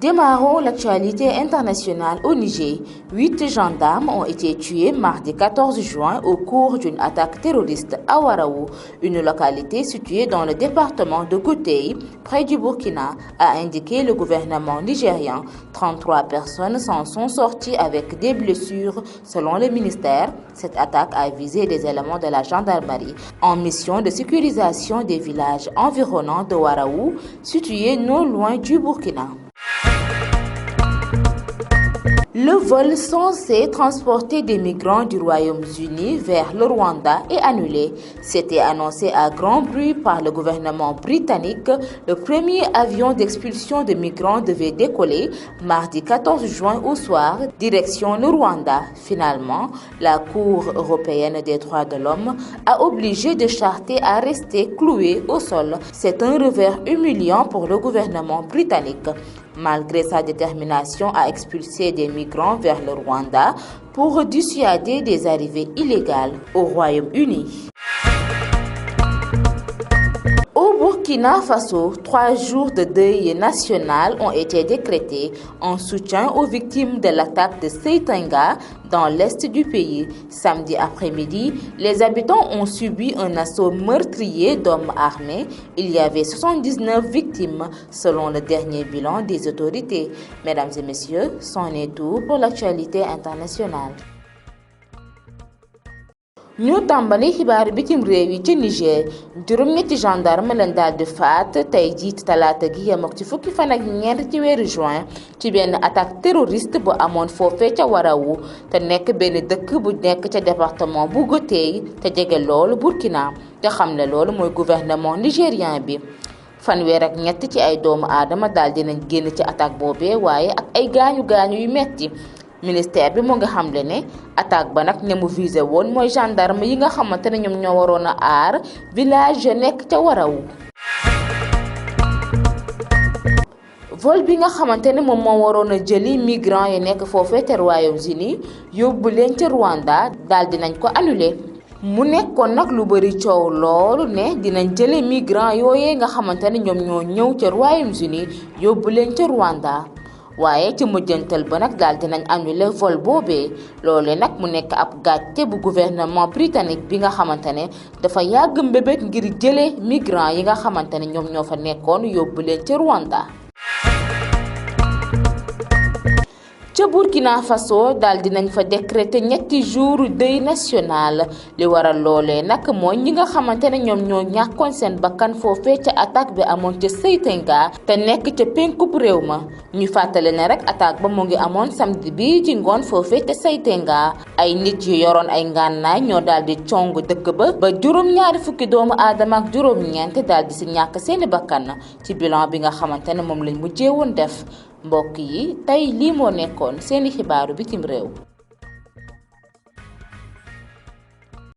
Démarrons l'actualité internationale au Niger. 8 gendarmes ont été tués mardi 14 juin au cours d'une attaque terroriste à Waraou, une localité située dans le département de Goutey, près du Burkina, a indiqué le gouvernement nigérien. 33 personnes s'en sont sorties avec des blessures selon le ministère. Cette attaque a visé des éléments de la gendarmerie en mission de sécurisation des villages environnants de Waraou, situés non loin du Burkina. Le vol censé transporter des migrants du Royaume-Uni vers le Rwanda est annulé. C'était annoncé à grand bruit par le gouvernement britannique. Le premier avion d'expulsion de migrants devait décoller mardi 14 juin au soir, direction le Rwanda. Finalement, la Cour européenne des droits de l'homme a obligé de charter à rester cloué au sol. C'est un revers humiliant pour le gouvernement britannique. Malgré sa détermination à expulser des migrants vers le Rwanda pour dissuader des arrivées illégales au Royaume-Uni. Au Burkina Faso, 3 jours de deuil national ont été décrétés en soutien aux victimes de l'attaque de Seitenga dans l'est du pays. Samedi après-midi, les habitants ont subi un assaut meurtrier d'hommes armés. Il y avait 79 victimes selon le dernier bilan des autorités. Mesdames et messieurs, c'en est tout pour l'actualité internationale. ñu tàmbali xibaar bitim réew yi ci Niger juróom-ñetti gendarme lañ daal di faat tey jii talaata gi yem ak ci fukki fan ak ñeent ci weeru juin ci benn attaque terroriste bu amoon foofee ca Warawu te nekk benn dëkk bu nekk ca département bu Goutey te jege loolu Burkina te xam ne loolu mooy gouvernement nigérien bi. fanweer ak ñett ci ay doomu aadama daal dinañ génn ci attaque boobee waaye ak ay gaañu yu metti. Ministère bi mo nga xamle ne attaque ba nag ñamu visé woon mooy gendarme yi nga xamante ne ñoom ñoo waroon a aar village ya nekk ca Warawu. vol bi nga xamante ne moom moo waroon a jëli migrants yi nekk foofee te Royaume-Uni yóbbu leen ca Rwanda daal dinañ ko annulé. mu nekkoon nag lu bari coow loolu ne dinañ jële migrants yooyee nga xamante ne ñoom ñoo ñëw ca Royaume-Uni yóbbu leen ca Rwanda. waaye ci mujjantal ba nag daal dinañ annulé vol boobee loolee nag mu nekk ab gàcce bu gouvernement britannique bi nga xamante ne dafa yàgg mbébét ngir jëlee migrants yi nga xamante ne ñoom ñoo fa nekkoon yóbbu leen ca Rwanda. ca Burkina Faso daal dinañ fa décréter ñetti jours deuil national li waral loolee nag mooy ñi nga xamante ne ñoom ñoo ñàkkoon seen bakkan foofee ca attaque bi amoon ca Seitenga te nekk ca penkub réew ma ñu fàttale ne rek attaque ba mu ngi amoon samedi bi ci ngoon foofee ca Seitenga ay nit yu yoroon ay ngànnaay ñoo daal di cong dëkk ba juróom-ñaari fukki doomu aadama ak juróom-ñeent daal di si ñàkk seeni bakkan ci bilan bi nga xamante ne moom lañ mujjee woon def. mbokk yi tey lii moo nekkoon seeni xibaaru bitim réew.